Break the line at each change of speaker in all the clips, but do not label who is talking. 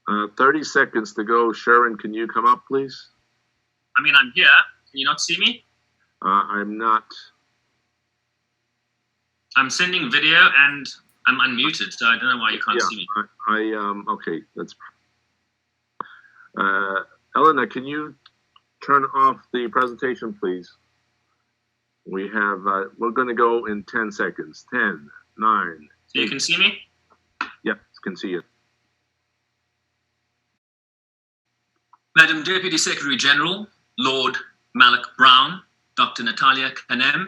30 seconds to go. Sharon, can you come up, please?
I mean, I'm here. Can you not see me?
I'm not.
I'm sending video and I'm unmuted, so I don't know why you can't see me.
Okay, that's. Elena, can you turn off the presentation, please? We have. We're going to go in 10 seconds. 10, 9.
So you can see me?
Yep, can see it.
Madam Deputy Secretary General, Lord Malak Brown, Dr. Natalia Kanem,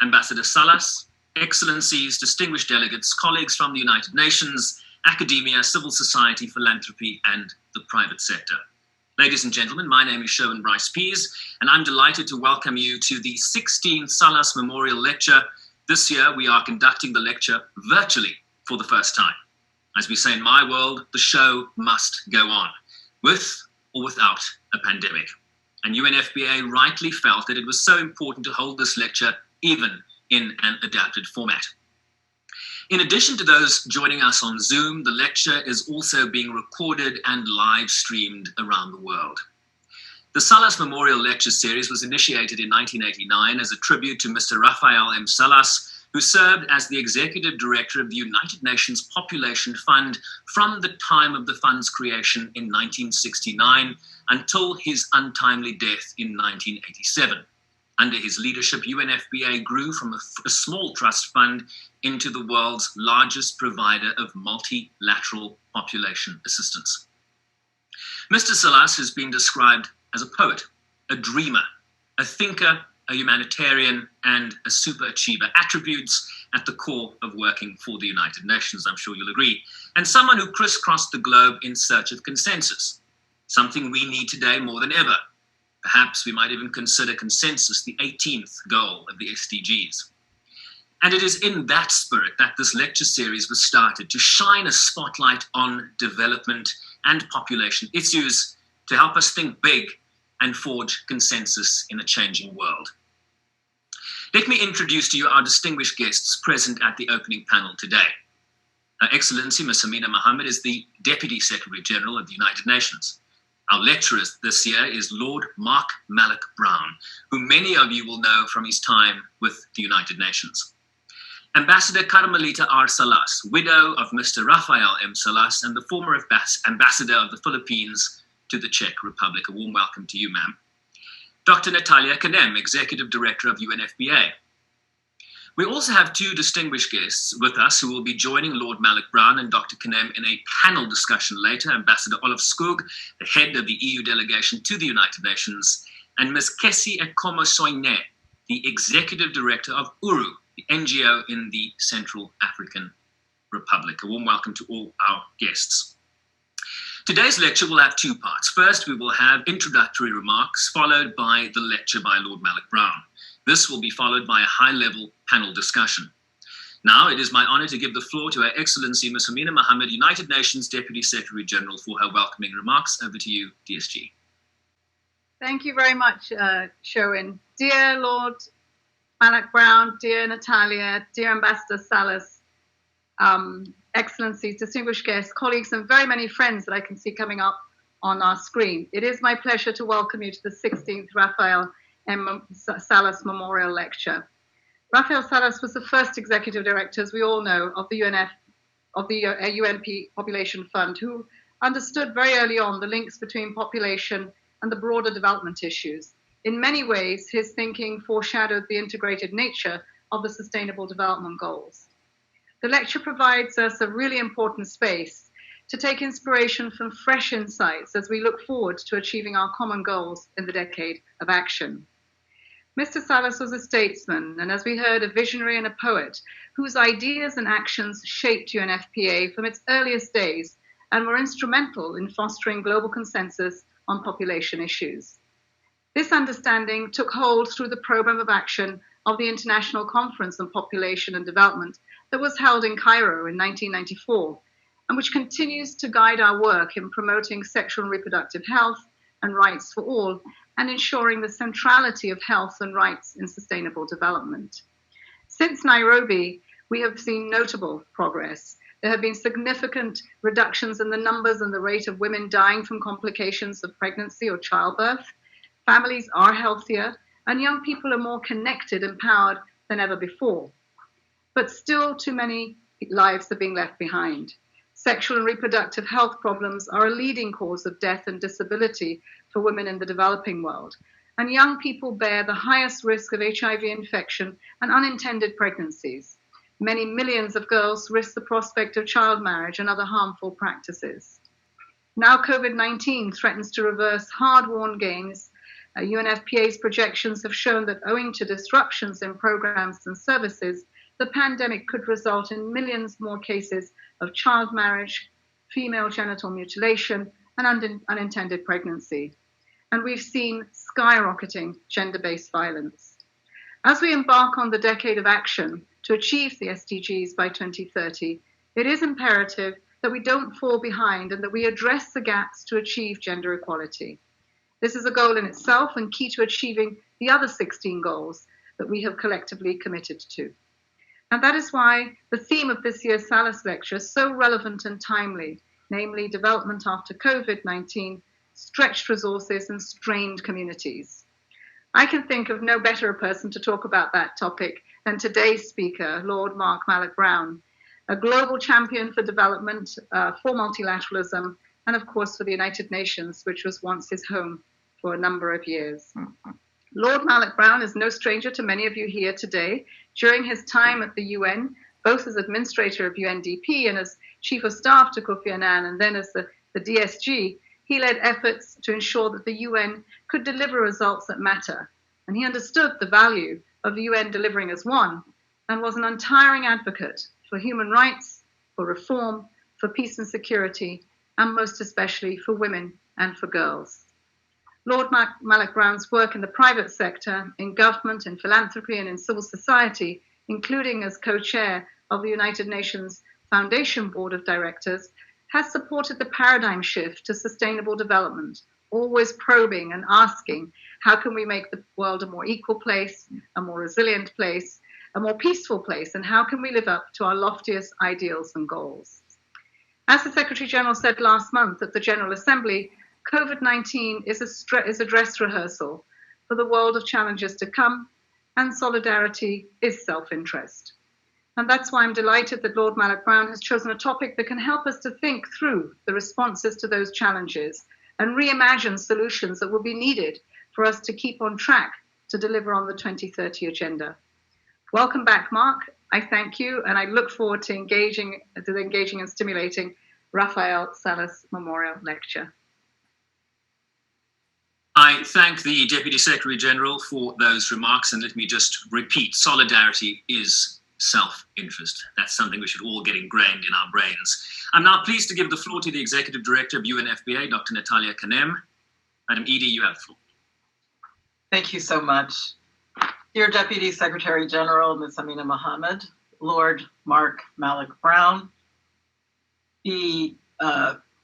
Ambassador Salas, Excellencies, distinguished delegates, colleagues from the United Nations, academia, civil society, philanthropy, and the private sector. Ladies and gentlemen, my name is Sherwin Bryce Pease, and I'm delighted to welcome you to the 16th Salas Memorial Lecture. This year, we are conducting the lecture virtually for the first time. As we say in my world, the show must go on, with or without a pandemic. And UNFPA rightly felt that it was so important to hold this lecture even in an adapted format. In addition to those joining us on Zoom, the lecture is also being recorded and live streamed around the world. The Salas Memorial Lecture Series was initiated in 1989 as a tribute to Mr. Rafael M. Salas, who served as the Executive Director of the United Nations Population Fund from the time of the fund's creation in 1969 until his untimely death in 1987. Under his leadership, UNFPA grew from a small trust fund into the world's largest provider of multilateral population assistance. Mr. Salas has been described as a poet, a dreamer, a thinker, a humanitarian, and a superachiever, attributes at the core of working for the United Nations, I'm sure you'll agree, and someone who crisscrossed the globe in search of consensus, something we need today more than ever. Perhaps we might even consider consensus the 18th goal of the SDGs. And it is in that spirit that this lecture series was started, to shine a spotlight on development and population issues, to help us think big and forge consensus in a changing world. Let me introduce to you our distinguished guests present at the opening panel today. Her Excellency, Ms. Amina Mohammed, is the Deputy Secretary General of the United Nations. Our lecturer this year is Lord Mark Malak Brown, who many of you will know from his time with the United Nations. Ambassador Carmelita R. Salas, widow of Mr. Rafael M. Salas and the former ambassador of the Philippines to the Czech Republic. A warm welcome to you, ma'am. Dr. Natalia Kanem, Executive Director of UNFPA. We also have two distinguished guests with us who will be joining Lord Malak Brown and Dr. Kanem in a panel discussion later. Ambassador Olaf Skog, the head of the EU delegation to the United Nations, and Ms. Kessie Ekomo Soine, the Executive Director of URU, the NGO in the Central African Republic. A warm welcome to all our guests. Today's lecture will have two parts. First, we will have introductory remarks, followed by the lecture by Lord Malak Brown. This will be followed by a high-level panel discussion. Now, it is my honor to give the floor to Her Excellency Ms. Amina Mohammed, United Nations Deputy Secretary General, for her welcoming remarks. Over to you, DSG.
Thank you very much, Sherwin. Dear Lord Malak Brown, dear Natalia, dear Ambassador Salas, Excellencies, distinguished guests, colleagues, and very many friends that I can see coming up on our screen. It is my pleasure to welcome you to the 16th Rafael M. Salas Memorial Lecture. Rafael Salas was the first executive director, as we all know, of the UNP Population Fund, who understood very early on the links between population and the broader development issues. In many ways, his thinking foreshadowed the integrated nature of the Sustainable Development Goals. The lecture provides us a really important space to take inspiration from fresh insights as we look forward to achieving our common goals in the decade of action. Mr. Salas was a statesman, and as we heard, a visionary and a poet whose ideas and actions shaped UNFPA from its earliest days and were instrumental in fostering global consensus on population issues. This understanding took hold through the program of action of the International Conference on Population and Development that was held in Cairo in 1994, and which continues to guide our work in promoting sexual and reproductive health and rights for all, and ensuring the centrality of health and rights in sustainable development. Since Nairobi, we have seen notable progress. There have been significant reductions in the numbers and the rate of women dying from complications of pregnancy or childbirth. Families are healthier, and young people are more connected and empowered than ever before. But still, too many lives are being left behind. Sexual and reproductive health problems are a leading cause of death and disability for women in the developing world. And young people bear the highest risk of HIV infection and unintended pregnancies. Many millions of girls risk the prospect of child marriage and other harmful practices. Now COVID-19 threatens to reverse hard-won gains. UNFPA's projections have shown that owing to disruptions in programs and services, the pandemic could result in millions more cases of child marriage, female genital mutilation, and unintended pregnancy. And we've seen skyrocketing gender-based violence. As we embark on the decade of action to achieve the SDGs by 2030, it is imperative that we don't fall behind and that we address the gaps to achieve gender equality. This is a goal in itself and key to achieving the other 16 goals that we have collectively committed to. And that is why the theme of this year's Salas lecture is so relevant and timely, namely development after COVID-19, stretched resources and strained communities. I can think of no better a person to talk about that topic than today's speaker, Lord Mark Malloch Brown, a global champion for development, for multilateralism, and of course for the United Nations, which was once his home for a number of years. Lord Malloch Brown is no stranger to many of you here today. During his time at the UN, both as administrator of UNDP and as chief of staff to Kofi Annan, and then as the DSG, he led efforts to ensure that the UN could deliver results that matter. And he understood the value of the UN delivering as one and was an untiring advocate for human rights, for reform, for peace and security, and most especially for women and for girls. Lord Malloch Brown's work in the private sector, in government, in philanthropy, and in civil society, including as co-chair of the United Nations Foundation Board of Directors, has supported the paradigm shift to sustainable development, always probing and asking, how can we make the world a more equal place, a more resilient place, a more peaceful place, and how can we live up to our loftiest ideals and goals? As the Secretary General said last month at the General Assembly, COVID-19 is a dress rehearsal for the world of challenges to come, and solidarity is self-interest. And that's why I'm delighted that Lord Malloch Brown has chosen a topic that can help us to think through the responses to those challenges and reimagine solutions that will be needed for us to keep on track to deliver on the 2030 agenda. Welcome back, Mark. I thank you, and I look forward to engaging and stimulating Rafael Salas Memorial Lecture.
I thank the Deputy Secretary General for those remarks, and let me just repeat, solidarity is self-interest. That's something we should all get ingrained in our brains. I'm now pleased to give the floor to the Executive Director of UNFPA, Dr. Natalia Kanem. Madam Edie, you have the floor.
Thank you so much. Dear Deputy Secretary General, Ms. Amina Mohammed, Lord Mark Malloch Brown, the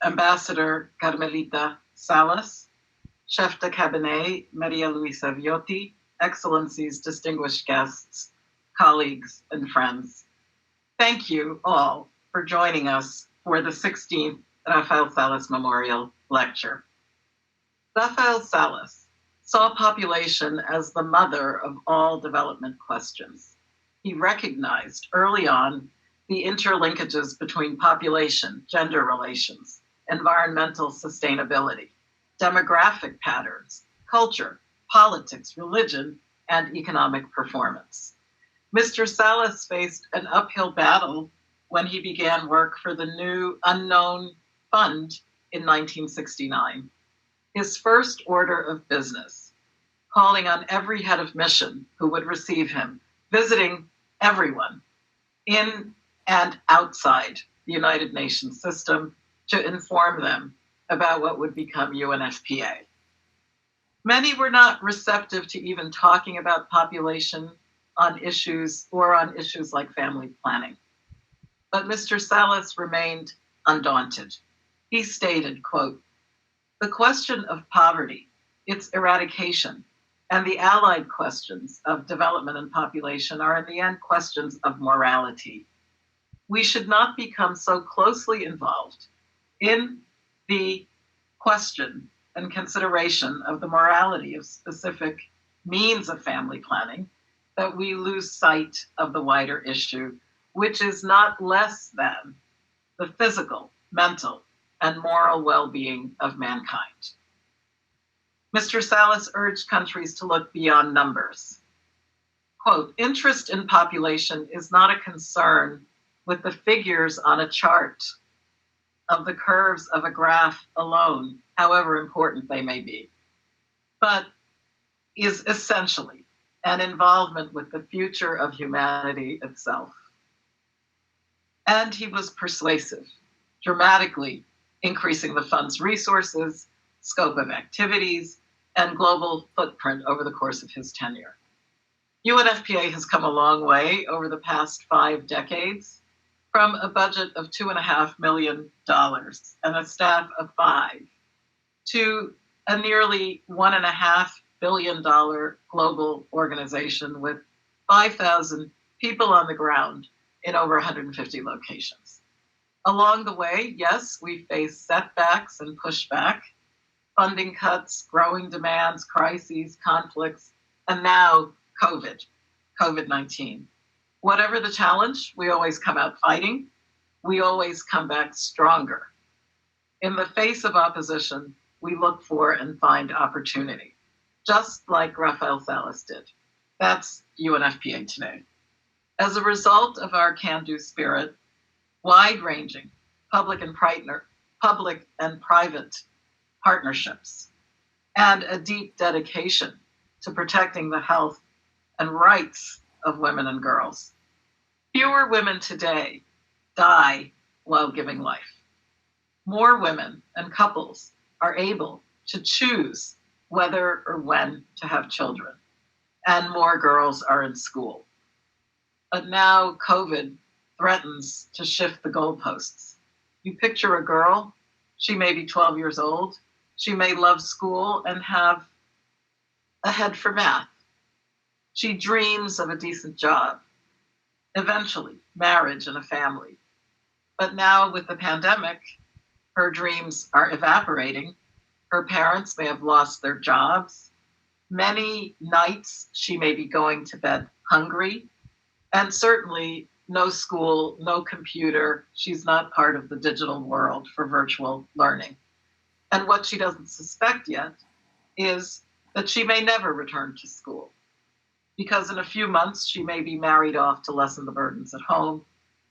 Ambassador Carmelita Salas, Chef de Cabinet Maria Luisa Viotti, Excellencies, distinguished guests, colleagues, and friends. Thank you all for joining us for the 16th Rafael Salas Memorial Lecture. Rafael Salas saw population as the mother of all development questions. He recognized early on the interlinkages between population, gender relations, environmental sustainability, demographic patterns, culture, politics, religion, and economic performance. Mr. Salas faced an uphill battle when he began work for the new Unknown Fund in 1969. His first order of business, calling on every head of mission who would receive him, visiting everyone in and outside the United Nations system to inform them about what would become UNFPA. Many were not receptive to even talking about population on issues like family planning. But Mr. Salas remained undaunted. He stated, quote, "The question of poverty, its eradication, and the allied questions of development and population are in the end questions of morality. we should not become so closely involved in the question and consideration of the morality of specific means of family planning that we lose sight of the wider issue, which is not less than the physical, mental, and moral well-being of mankind. Mr. Salas urged countries to look beyond numbers. Quote, interest in population is not a concern with the figures on a chart of the curves of a graph alone, however important they may be, but is essentially an involvement with the future of humanity itself. And he was persuasive, dramatically increasing the fund's resources, scope of activities, and global footprint over the course of his tenure. UNFPA has come a long way over the past 5 decades, from a budget of $2.5 million and a staff of 5 to a nearly $1.5 billion global organization with 5,000 people on the ground in over 150 locations. Along the way, yes, we faced setbacks and pushback, funding cuts, growing demands, crises, conflicts, and now COVID-19. Whatever the challenge, we always come out fighting. We always come back stronger. In the face of opposition, we look for and find opportunity, just like Rafael Salas did. That's UNFPA today. As a result of our can-do spirit, wide-ranging public and private partnerships, and a deep dedication to protecting the health and rights of women and girls. Fewer women today die while giving life. More women and couples are able to choose whether or when to have children, and more girls are in school. But now COVID threatens to shift the goalposts. You picture a girl, she may be 12 years old, she may love school and have a head for math. She dreams of a decent job, eventually marriage and a family. But now with the pandemic, her dreams are evaporating. Her parents may have lost their jobs. Many nights she may be going to bed hungry, and certainly no school, no computer. She's not part of the digital world for virtual learning. And what she doesn't suspect yet is that she may never return to school, because in a few months she may be married off to lessen the burdens at home,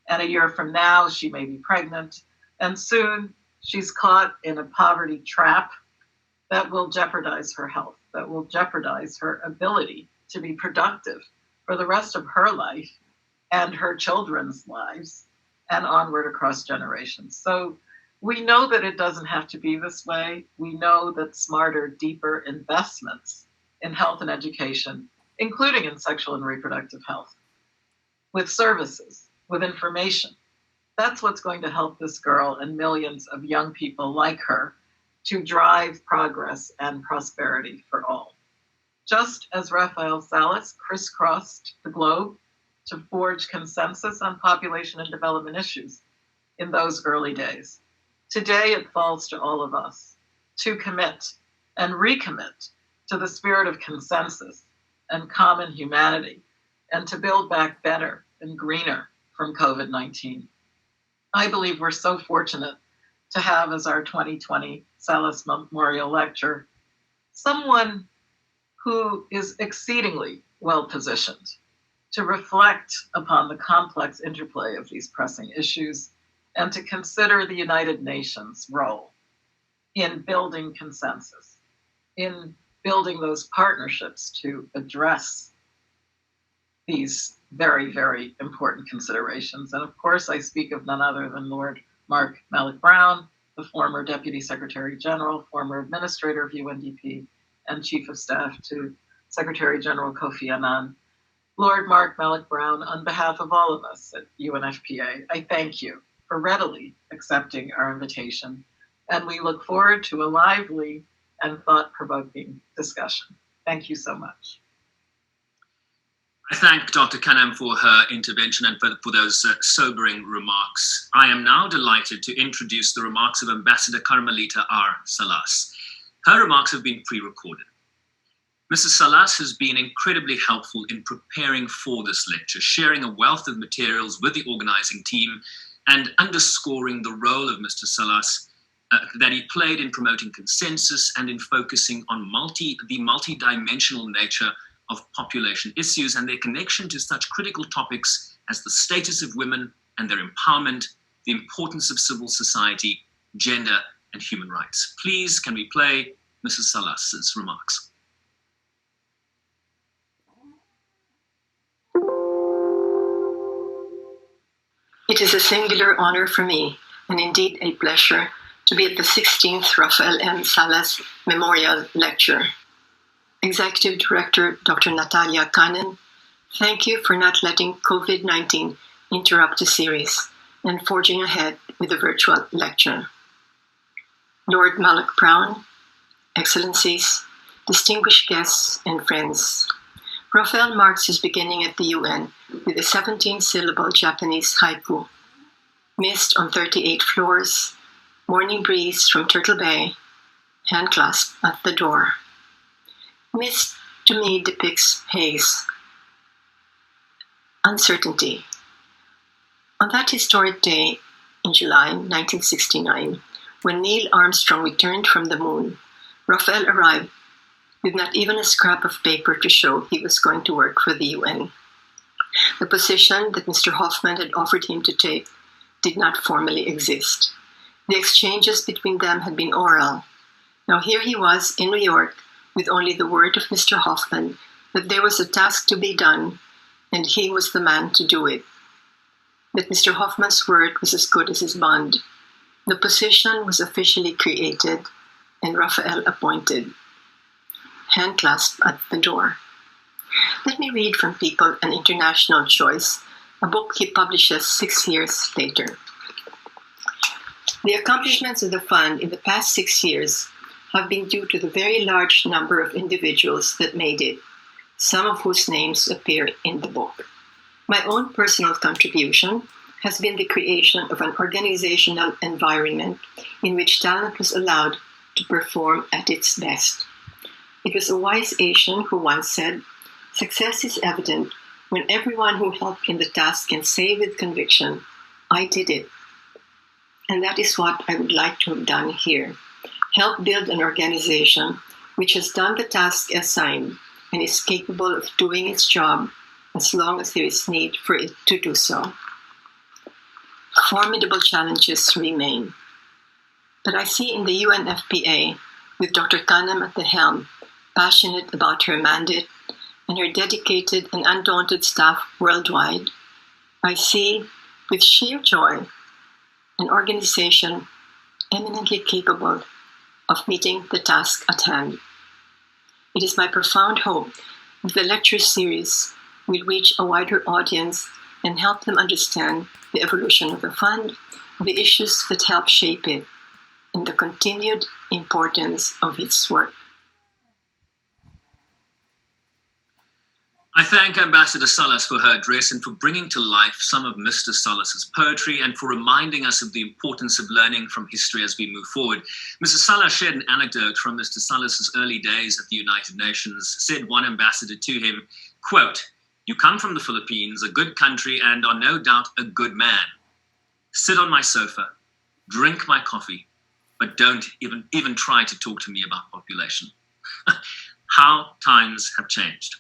and a year from now she may be pregnant, and soon she's caught in a poverty trap that will jeopardize her health, that will jeopardize her ability to be productive for the rest of her life and her children's lives and onward across generations. So we know that it doesn't have to be this way. We know that smarter, deeper investments in health and education, including in sexual and reproductive health, with services, with information, that's what's going to help this girl and millions of young people like her to drive progress and prosperity for all. Just as Rafael Salas crisscrossed the globe to forge consensus on population and development issues in those early days, today it falls to all of us to commit and recommit to the spirit of consensus and common humanity, and to build back better and greener from COVID-19. I believe we're so fortunate to have as our 2020 Salas Memorial Lecture someone who is exceedingly well-positioned to reflect upon the complex interplay of these pressing issues and to consider the United Nations' role in building consensus, in building those partnerships to address these very, very important considerations. And of course, I speak of none other than Lord Mark Malloch Brown, the former Deputy Secretary General, former Administrator of UNDP, and Chief of Staff to Secretary General Kofi Annan. Lord Mark Malloch Brown, on behalf of all of us at UNFPA, I thank you for readily accepting our invitation, and we look forward to a lively and thought-provoking discussion. Thank you so much.
I thank Dr. Kanam for her intervention and for those sobering remarks. I am now delighted to introduce the remarks of Ambassador Carmelita R. Salas. Her remarks have been pre-recorded. Mrs. Salas has been incredibly helpful in preparing for this lecture, sharing a wealth of materials with the organizing team and underscoring the role of Mr. Salas that he played in promoting consensus and in focusing on the multi-dimensional nature of population issues and their connection to such critical topics as the status of women and their empowerment, the importance of civil society, gender, and human rights. Please, can we play Mrs. Salas's remarks?
It is a singular honor for me, and indeed a pleasure, to be at the 16th Rafael M. Salas Memorial Lecture. Executive Director Dr. Natalia Kanen, thank you for not letting COVID-19 interrupt the series and forging ahead with the virtual lecture. Lord Malloch Brown, Excellencies, distinguished guests and friends, Rafael marks his beginning at the UN with a 17-syllable Japanese haiku. Mist on 38 floors, morning breeze from Turtle Bay, hand clasp at the door. Mist to me depicts haze, uncertainty. On that historic day in July 1969, when Neil Armstrong returned from the moon, Rafael arrived with not even a scrap of paper to show he was going to work for the UN. The position that Mr. Hoffman had offered him to take did not formally exist. The exchanges between them had been oral. Now here he was in New York with only the word of Mr. Hoffman that there was a task to be done and he was the man to do it. That Mr. Hoffman's word was as good as his bond. The position was officially created and Rafael appointed. Hand clasp at the door. Let me read from People and International Choice, a book he publishes 6 years later. The accomplishments of the fund in the past 6 years have been due to the very large number of individuals that made it, some of whose names appear in the book. My own personal contribution has been the creation of an organizational environment in which talent was allowed to perform at its best. It was a wise Asian who once said, "Success is evident when everyone who helped in the task can say with conviction, 'I did it.'" And that is what I would like to have done here. Help build an organization which has done the task assigned and is capable of doing its job as long as there is need for it to do so. Formidable challenges remain. But I see in the UNFPA, with Dr. Kanam at the helm, passionate about her mandate and her dedicated and undaunted staff worldwide, I see, with sheer joy, an organization eminently capable of meeting the task at hand. It is my profound hope that the lecture series will reach a wider audience and help them understand the evolution of the fund, the issues that help shape it, and the continued importance of its work.
I thank Ambassador Salas for her address and for bringing to life some of Mr. Salas's poetry and for reminding us of the importance of learning from history as we move forward. Mrs. Salas shared an anecdote from Mr. Salas's early days at the United Nations. Said one ambassador to him, quote, "You come from the Philippines, a good country, and are no doubt a good man. Sit on my sofa, drink my coffee, but don't even try to talk to me about population." How times have changed.